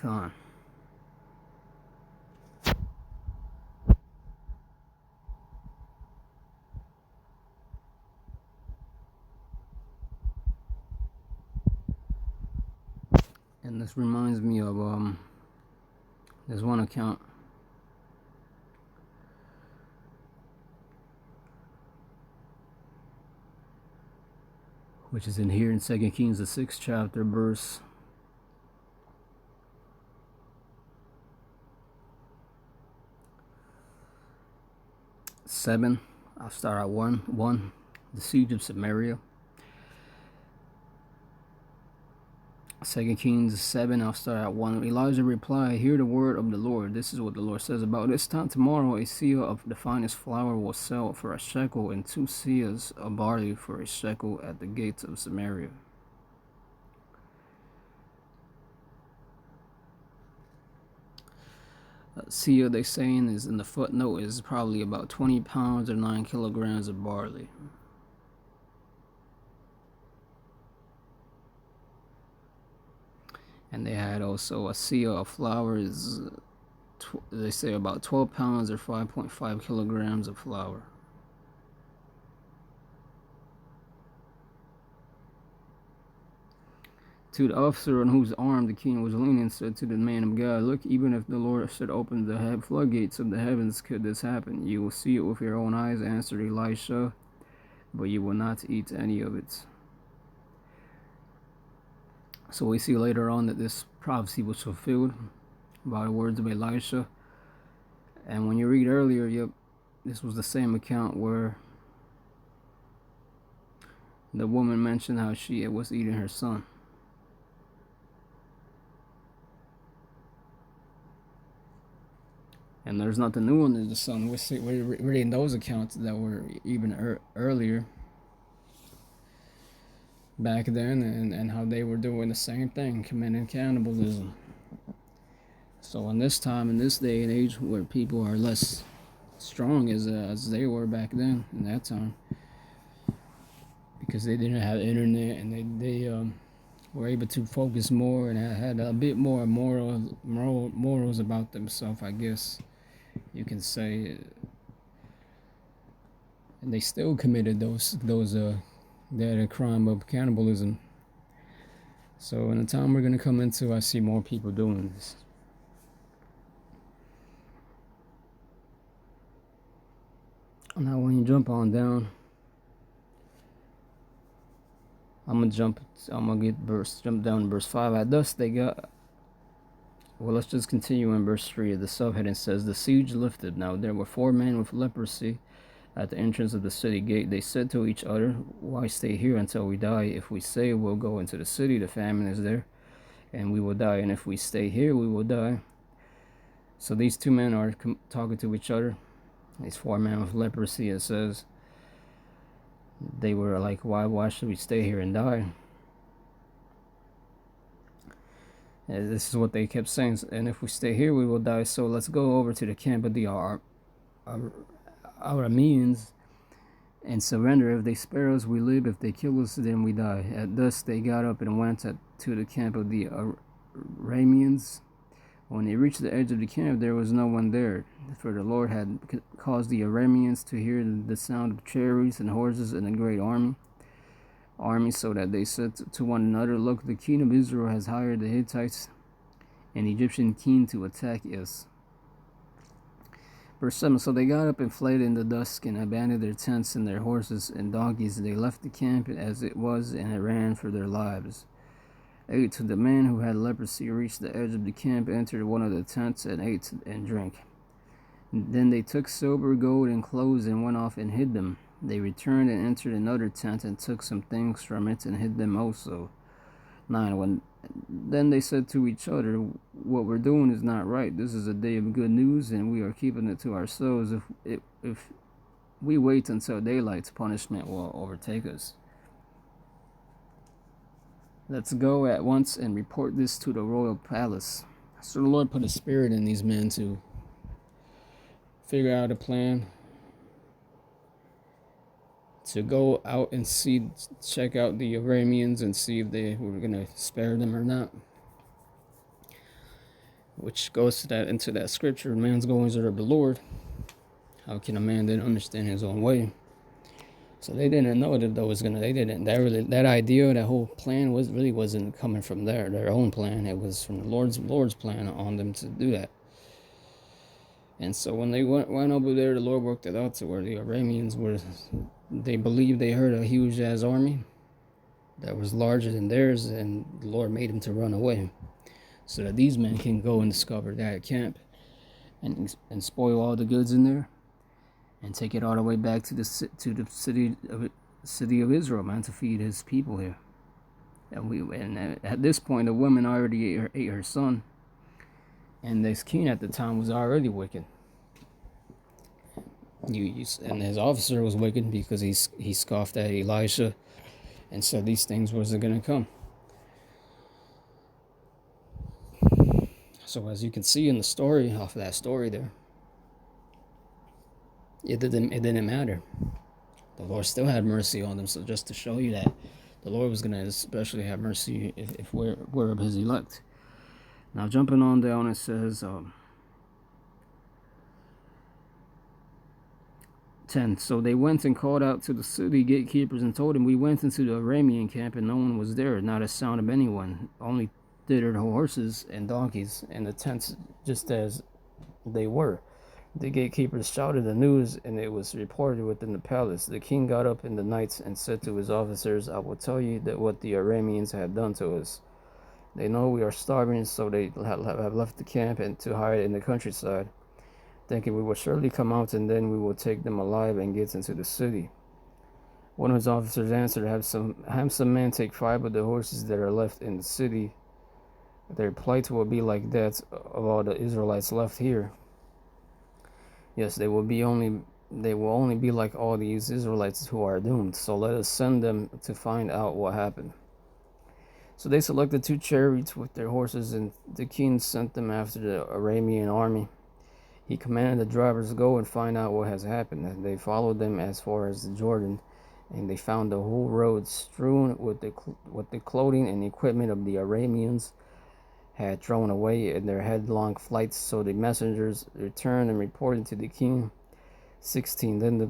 Come on. And this reminds me of there's one account which is in here in 2 Kings, the 6th chapter, verse 7. I'll start at 1. The siege of Samaria. 2 Kings 7, I'll start at 1. Elijah replied, hear the word of the Lord. This is what the Lord says. About this time tomorrow, a seah of the finest flour will sell for a shekel, and 2 seahs of barley for a shekel at the gates of Samaria. Seah, they saying, is in the footnote, is probably about 20 pounds or 9 kilograms of barley. And they had also a seah of flour is, they say, about 12 pounds or 5.5 kilograms of flour. To the officer on whose arm the king was leaning, said to the man of God, look, even if the Lord should open the floodgates of the heavens, could this happen? You will see it with your own eyes, answered Elisha, but you will not eat any of it. So we see later on that this prophecy was fulfilled by the words of Elisha. And when you read earlier, yep, this was the same account where the woman mentioned how she was eating her son. And there's nothing new under the sun. We're reading those accounts that were even earlier back then, and how they were doing the same thing, committing cannibalism. So in this time, in this day and age, where people are less strong as they were back then, in that time, because they didn't have internet, and they were able to focus more and had a bit more morals about themselves, I guess you can say. And they still committed that crime of cannibalism. So in the time we're going to come into, I see more people doing this. Now when you jump on down I'm gonna jump down to verse 5. At thus they got. Well, let's just continue in verse 3. The subheading says, the siege lifted. Now there were 4 men with leprosy at the entrance of the city gate. They said to each other, why stay here until we die? If we say we'll go into the city, the famine is there, and we will die. And if we stay here, we will die. So these 2 men are talking to each other. These 4 men with leprosy, it says, they were like, why should we stay here and die? And this is what they kept saying. And if we stay here, we will die. So let's go over to the camp of the Arameans and surrender. If they spare us, we live. If they kill us, then we die. At thus they got up and went to the camp of the Arameans. When they reached the edge of the camp, there was no one there, for the Lord had caused the Arameans to hear the sound of chariots and horses and a great army, so that they said to one another, look, the king of Israel has hired the Hittites and Egyptian king to attack us. Verse 7, so they got up and fled in the dusk and abandoned their tents and their horses and donkeys. They left the camp as it was and ran for their lives. 8, to the man who had leprosy reached the edge of the camp, entered one of the tents, and ate and drank. Then they took silver, gold, and clothes and went off and hid them. They returned and entered another tent and took some things from it and hid them also. 9, then they said to each other, what we're doing is not right. This is a day of good news, and we are keeping it to ourselves. If we wait until daylight, punishment will overtake us. Let's go at once and report this to the royal palace. So the Lord put a spirit in these men to figure out a plan to go out and check out the Arameans and see if they were going to spare them or not. Which goes to into that scripture, man's goings are of the Lord. How can a man then understand his own way? So they didn't know that was gonna. They didn't. That idea, that whole plan wasn't coming from their own plan. It was from the Lord's plan on them to do that. And so when they went over there, the Lord worked it out to where the Arameans were. They believed they heard a huge ass army that was larger than theirs, and the Lord made them to run away, so that these men can go and discover that camp and spoil all the goods in there. And take it all the way back to the city of Israel, man, to feed his people here. And at this point, the woman already ate her son, and this king at the time was already wicked. And his officer was wicked because he scoffed at Elisha, and said these things wasn't gonna come. So as you can see in the story, off of that story there. It didn't matter. The Lord still had mercy on them. So just to show you that the Lord was going to especially have mercy if we're of his elect. Now jumping on down, it says 10. So they went and called out to the city gatekeepers and told them, we went into the Aramean camp and no one was there, not a sound of anyone, only thither horses and donkeys and the tents just as they were. The gatekeepers shouted the news, and it was reported within the palace. The king got up in the night and said to his officers, I will tell you that what the Arameans have done to us. They know we are starving, so they have left the camp and to hide in the countryside, thinking we will surely come out, and then we will take them alive and get into the city. One of his officers answered, have some men take 5 of the horses that are left in the city. Their plight will be like that of all the Israelites left here. Yes, they will only be like all these Israelites who are doomed. So let us send them to find out what happened. So they selected 2 chariots with their horses, and the king sent them after the Aramean army. He commanded the drivers to go and find out what has happened. And they followed them as far as the Jordan, and they found the whole road strewn with the clothing and equipment of the Arameans had thrown away in their headlong flights. So the messengers returned and reported to the king. 16. Then the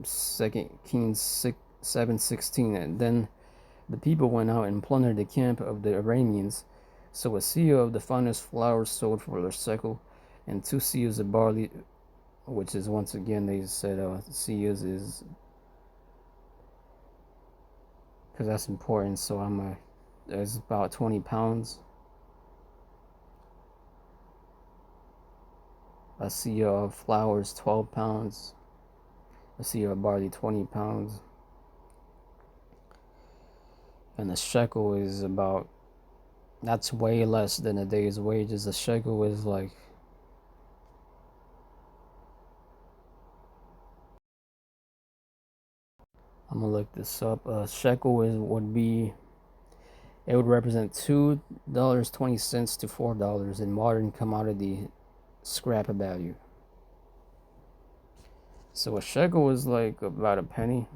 2 Kings 7:16. And then the people went out and plundered the camp of the Arameans. So a seah of the finest flour sold for a shekel, and 2 seahs of barley, which is, once again, they said seahs is because that's important. So there's about 20 pounds. A seah of flour is 12 pounds. A seah of barley 20 pounds. And the shekel is about, that's way less than a day's wages. The shekel is like, I'm gonna look this up. A shekel would represent $2.20 to $4 in modern commodity scrap value. So a shekel is like about a penny.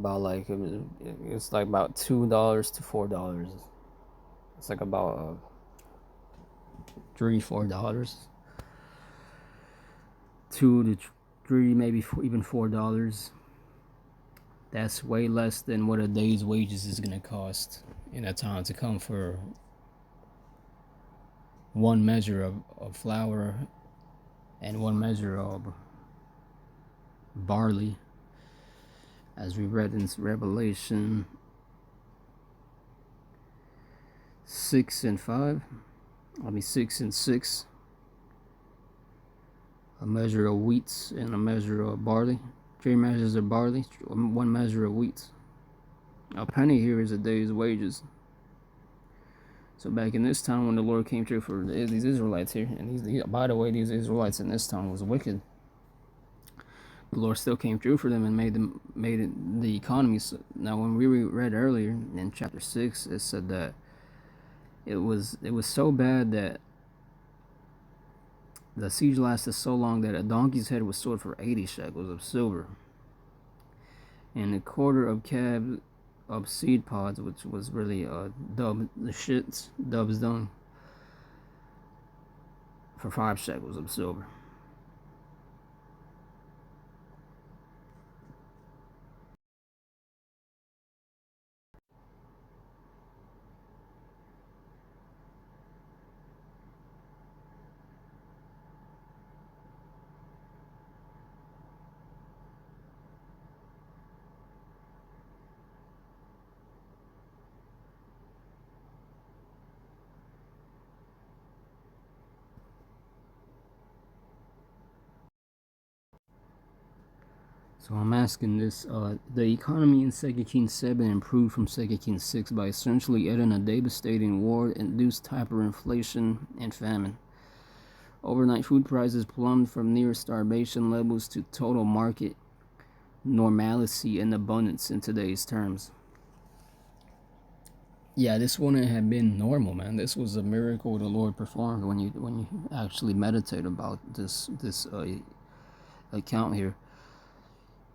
It's like about $2 to $4. It's like about $3-4. $2 to $3, maybe even $4. That's way less than what a day's wages is gonna cost in a time to come for one measure of flour and one measure of barley, as we read in Revelation 6 and 6. A measure of wheat and a measure of barley. 3 measures of barley, 1 measure of wheat. A penny here is a day's wages. So back in this time when the Lord came through for these Israelites here, and by the way, these Israelites in this time was wicked. The Lord still came through for them and made it the economy. Now, when we read earlier in chapter 6, it said that it was so bad that the siege lasted so long that a donkey's head was sold for 80 shekels of silver, and a quarter of cab of seed pods, which was really dubs done, for 5 shekels of silver. So I'm asking this, the economy in 2 Kings 7 improved from 2 Kings 6 by essentially ending a devastating war-induced hyperinflation and famine. Overnight food prices plummeted from near starvation levels to total market normalcy and abundance in today's terms. Yeah, this wouldn't have been normal, man. This was a miracle the Lord performed when you actually meditate about this account here.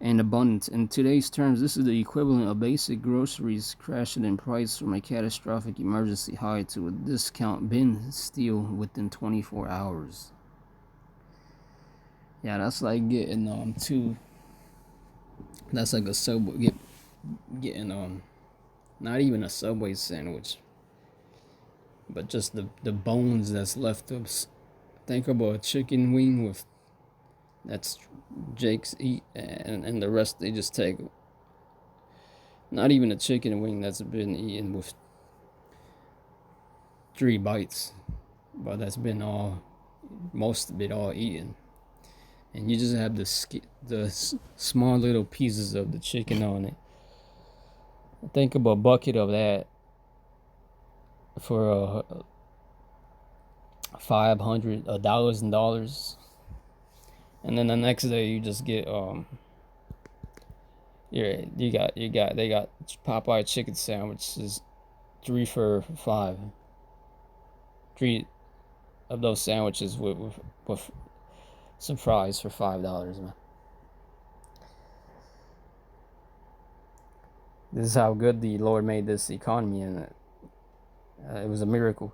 And abundance. In today's terms, this is the equivalent of basic groceries crashing in price from a catastrophic emergency high to a discount bin steal within 24 hours. Yeah, that's like getting that's like a Subway getting not even a Subway sandwich, but just the bones that's left of. Think about a chicken wing that's Jake's eat, and the rest they just take. Not even a chicken wing that's been eaten with 3 bites, but that's been most of it all eaten, and you just have the small little pieces of the chicken on it. Think of a bucket of that for $1,000, and then the next day you just get they got Popeye chicken sandwiches, 3 for $5. 3 of those sandwiches with some fries for $5, man. This is how good the Lord made this economy, and it was a miracle.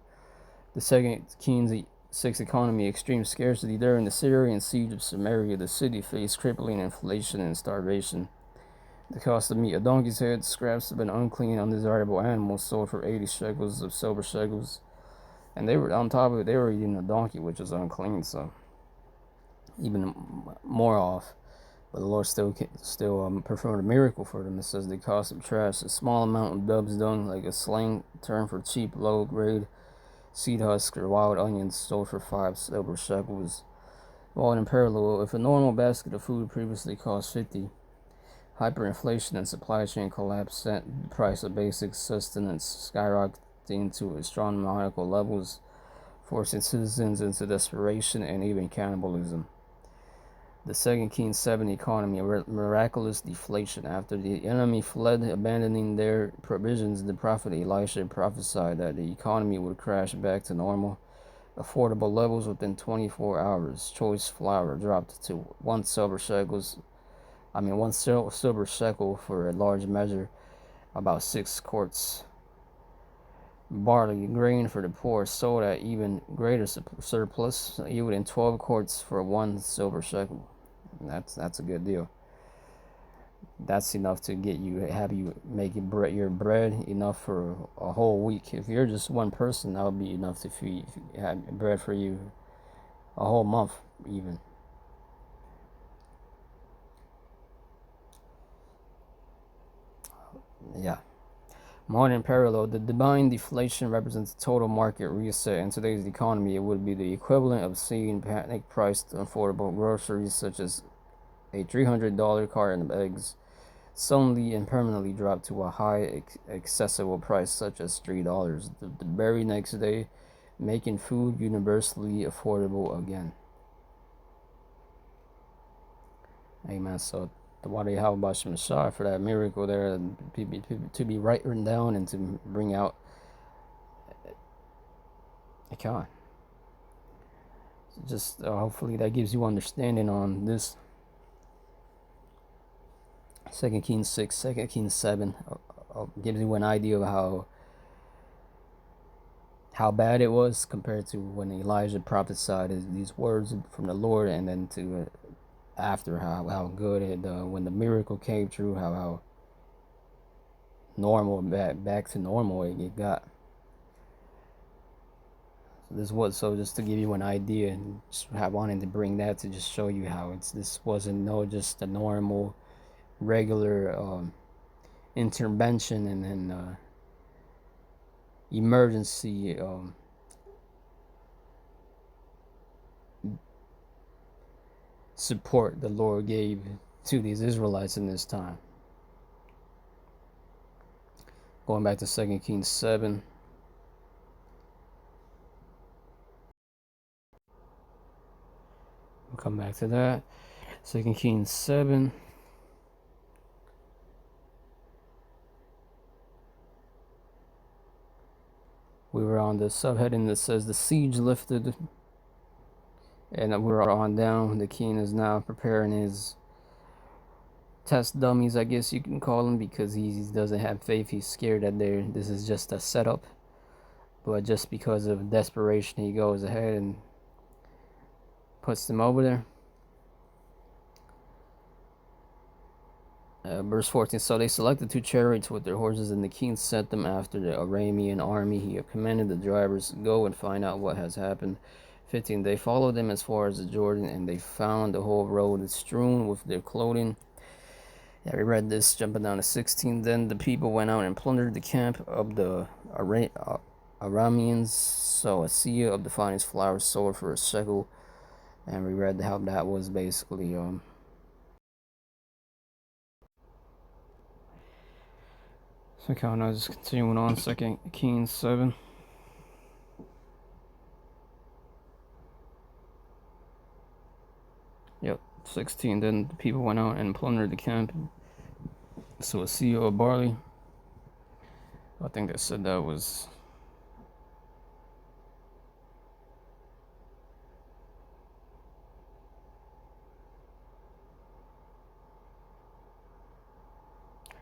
The 2 Kings 6 economy, extreme scarcity. During the Syrian siege of Samaria, the city faced crippling inflation and starvation. The cost of meat, a donkey's head, scraps of an unclean, undesirable animal, sold for 80 shekels of silver shekels. And they were, on top of it, they were eating a donkey, which is unclean, so even more off. But the Lord still performed a miracle for them. It says they cost them trash. A small amount of dubs dung, like a slang term for cheap, low-grade seed husk or wild onions, sold for 5 silver shekels. While in parallel, if a normal basket of food previously cost 50, hyperinflation and supply chain collapse sent the price of basic sustenance skyrocketing to astronomical levels, forcing citizens into desperation and even cannibalism. The 2 Kings 7 economy, miraculous deflation. After the enemy fled, abandoning their provisions, the prophet Elisha prophesied that the economy would crash back to normal, affordable levels within 24 hours. Choice flour dropped to 1 silver shekel for a large measure, about 6 quarts. Barley, grain for the poor, sold at even greater surplus, yielding 12 quarts for 1 silver shekel. That's a good deal. That's enough to have you make your bread enough for a whole week. If you're just one person, that would be enough to have bread for you a whole month, even. Yeah. Modern parallel, the divine deflation represents a total market reset. In today's economy, it would be the equivalent of seeing panic-priced affordable groceries such as a $300 carton of eggs suddenly and permanently drop to a high accessible price such as $3 the very next day, making food universally affordable again. Amen. So the Wadi Hawabash Messiah for that miracle there to be written down and to bring out a con. So just hopefully that gives you understanding on this 2 Kings 6, 2 Kings 7 gives you an idea of how bad it was compared to when Elijah prophesied these words from the Lord, and then to after how good it when the miracle came through, how normal back to normal it got. So just to give you an idea, and I wanted to bring that to just show you how this wasn't just a normal regular intervention and then emergency support the Lord gave to these Israelites in this time. Going back to 2 Kings 7. We'll come back to that. 2 Kings 7. We were on the subheading that says the siege lifted, and we're on down. The king is now preparing his test dummies, I guess you can call them, because he doesn't have faith. He's scared that this is just a setup, but just because of desperation, he goes ahead and puts them over there. Verse 14, so they selected 2 chariots with their horses, and the king sent them after the Aramean army. He commanded the drivers, go and find out what has happened. 15, they followed them as far as the Jordan, and they found the whole road strewn with their clothing. Yeah, we read this, jumping down to 16. Then the people went out and plundered the camp of the Arameans. So a seah of the finest flour sold for a shekel. And we read how that was basically so kind of just continuing on 2 Kings 7. Yep, 16. Then the people went out and plundered the camp. So a seah of barley. I think they said that was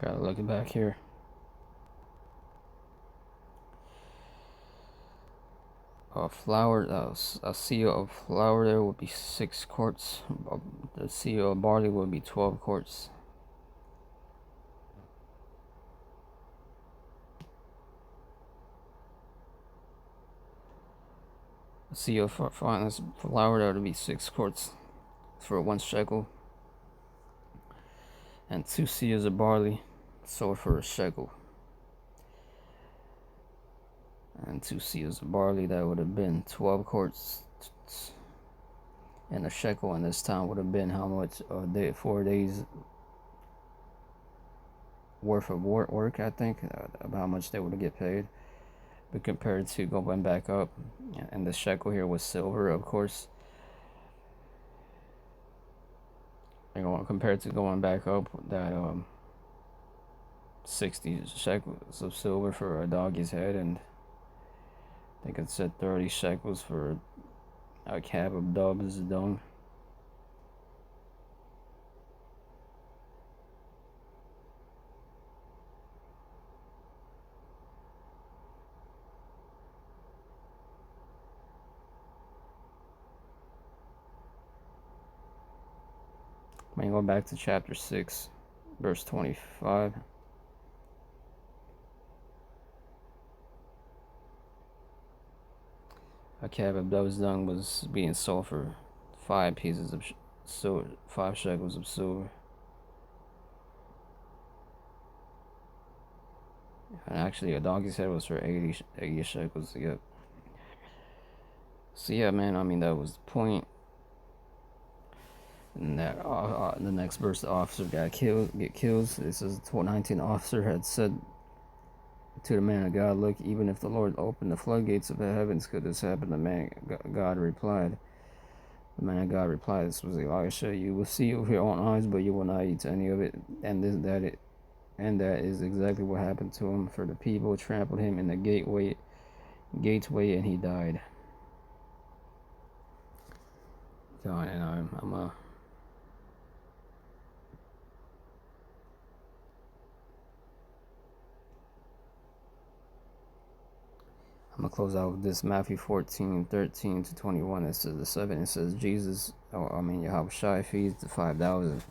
gotta look it back here. Flour, a seah of flour there would be 6 quarts. The seah of barley would be 12 quarts. A seah of finest flour there would be 6 quarts for 1 shekel. and 2 seahs of barley sold for a shekel. And 2 seahs of barley, that would have been 12 quarts. And a shekel in this time would have been how much? 4 days worth of work, I think, about how much they would get paid. But compared to going back up, and the shekel here was silver, of course. And compared to going back up, that 60 shekels of silver for a doggy's head, and I think it said 30 shekels for a cab of dove's dung. I'm going to go back to chapter 6, verse 25. A cab of dove's dung was being sold for 5 pieces of silver, 5 shekels of silver. And actually, a donkey's head was for 80 shekels. Yep. So yeah, man, I mean, that was the point. And that the next verse, the officer get killed. It says the 19th officer had said to the man of God, "Look, even if the Lord opened the floodgates of the heavens, could this happen?" The man God replied. The man of God replied, "This was Elisha. You will see with your own eyes, but you will not eat any of it." And that is exactly what happened to him. For the people trampled him in the gateway, and he died. God, and I'm gonna close out with this Matthew 14:13 to 21. It says the 7. It says Yahushua feeds the 5,000.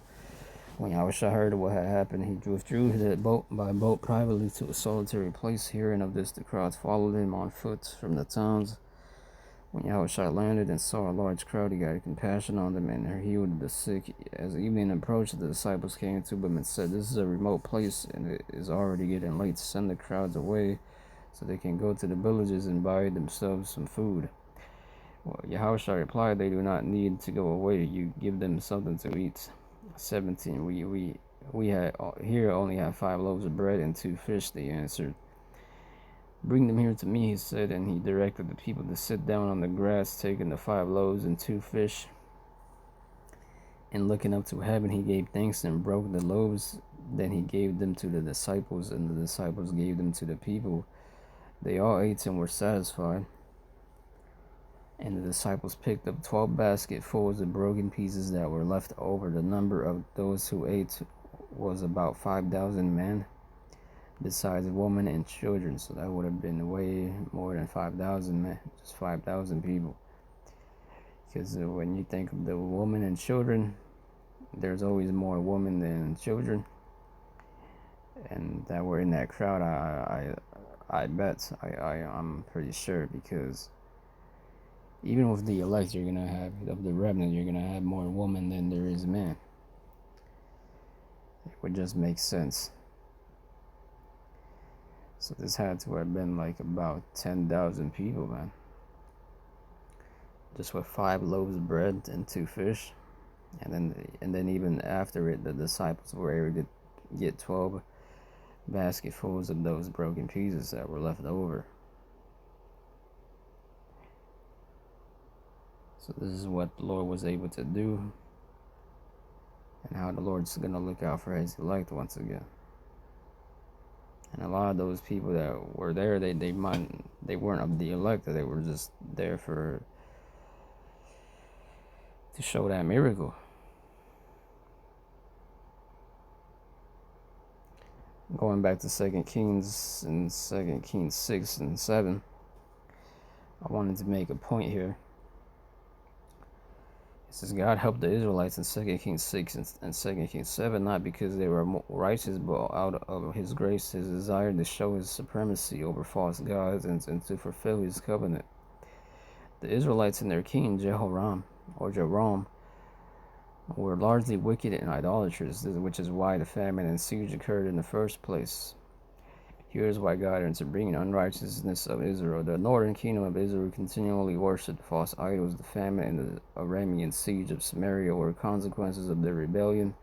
When Yahushua heard of what had happened, he withdrew by boat privately to a solitary place. Hearing of this, the crowds followed him on foot from the towns. When Yahushua landed and saw a large crowd, he got compassion on them and healed the sick. As evening approached, the disciples came to him and said, "This is a remote place, and it is already getting late. Send the crowds away so they can go to the villages and buy themselves some food." Well, Yahushua replied, "They do not need to go away. You give them something to eat." 17. We here only have 5 loaves of bread and 2 fish, they answered. "Bring them here to me," he said, and he directed the people to sit down on the grass, taking the 5 loaves and 2 fish. And looking up to heaven, he gave thanks and broke the loaves. Then he gave them to the disciples, and the disciples gave them to the people. They all ate and were satisfied. And the disciples picked up 12 basketfuls of broken pieces that were left over. The number of those who ate was about 5,000 men, besides women and children. So that would have been way more than 5,000 men, just 5,000 people. Because when you think of the women and children, there's always more women than children. And that were in that crowd, I'm pretty sure, because even with the elect, you're gonna have, of the remnant, you're gonna have more women than there is men. It would just make sense. So this had to have been like about 10,000 people, man. Just with 5 loaves of bread and 2 fish, and then even after it, the disciples were able to get 12 basketfuls of those broken pieces that were left over. So this is what the Lord was able to do, and how the Lord's gonna look out for his elect once again. And a lot of those people that were there, they weren't of the elect, they were just there to show that miracle. Going back to 2 Kings and 2 Kings 6 and 7, I wanted to make a point here. It says God helped the Israelites in 2 Kings 6 and 2 Kings 7, not because they were righteous, but out of his grace, his desire to show his supremacy over false gods and to fulfill his covenant. The Israelites and their king Jehoram were largely wicked and idolatrous, which is why the famine and siege occurred in the first place. Here's why God intervened: unrighteousness of Israel. The northern kingdom of Israel continually worshipped false idols. The famine and the Aramean siege of Samaria were consequences of their rebellion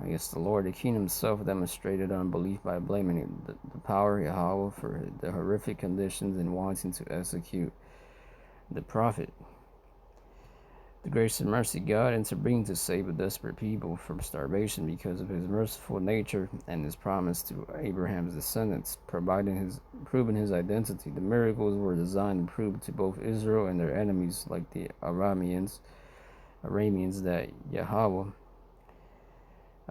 against the Lord. The kingdom itself demonstrated unbelief by blaming the power Yahweh for the horrific conditions and wanting to execute the prophet. The grace and mercy God intervened to save a desperate people from starvation because of his merciful nature and his promise to Abraham's descendants, proving his identity. The miracles were designed to prove to both Israel and their enemies, like the Arameans, that Yahweh,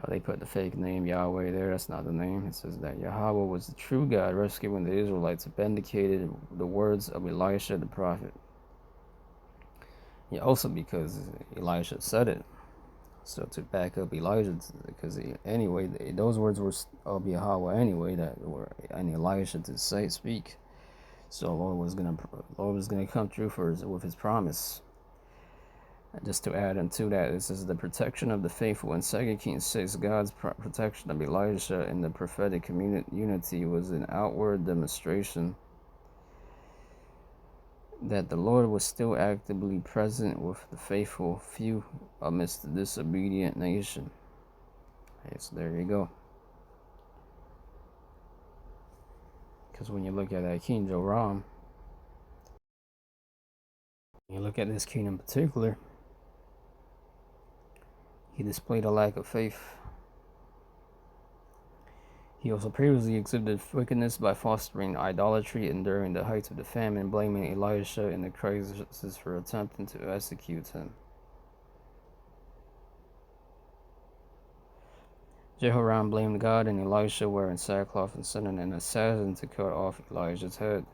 they put the fake name Yahweh there, that's not the name. It says that Yahweh was the true God, rescuing the Israelites, vindicated the words of Elisha the prophet. Yeah, also because Elisha said it. So to back up Elijah, because anyway, those words were of Yahweh anyway, that were and Elisha to speak. So Lord was gonna come through with his promise. And just to add into that, this is the protection of the faithful. In 2 Kings 6, God's protection of Elijah and the prophetic unity was an outward demonstration that the Lord was still actively present with the faithful few amidst the disobedient nation. Okay, so there you go. Because when you look at that King Joram, you look at this king in particular, he displayed a lack of faith. He also previously exhibited wickedness by fostering idolatry and during the height of the famine, blaming Elisha and the crisis for attempting to execute him. Jehoram blamed God and Elisha wearing sackcloth and sending an assassin to cut off Elijah's head.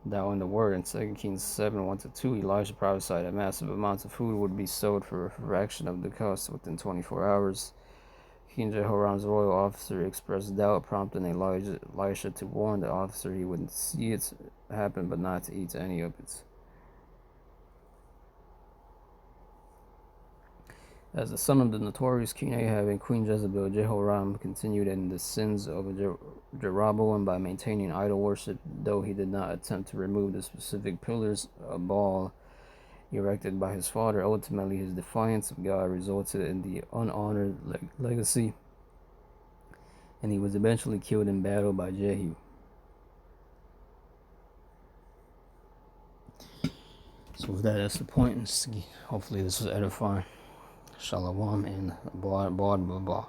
Now in the word in 2 Kings 7, 1-2, Elijah prophesied that massive amounts of food would be sold for a fraction of the cost within 24 hours. King Jehoram's royal officer expressed doubt, prompting Elisha to warn the officer he would see it happen but not to eat any of it. As the son of the notorious King Ahab and Queen Jezebel, Jehoram continued in the sins of Jeroboam by maintaining idol worship, though he did not attempt to remove the specific pillars of Baal erected by his father. Ultimately, his defiance of God resulted in the unhonored legacy, and he was eventually killed in battle by Jehu. So with that, that's the point. Hopefully this was edifying. Shalom and blah blah blah blah.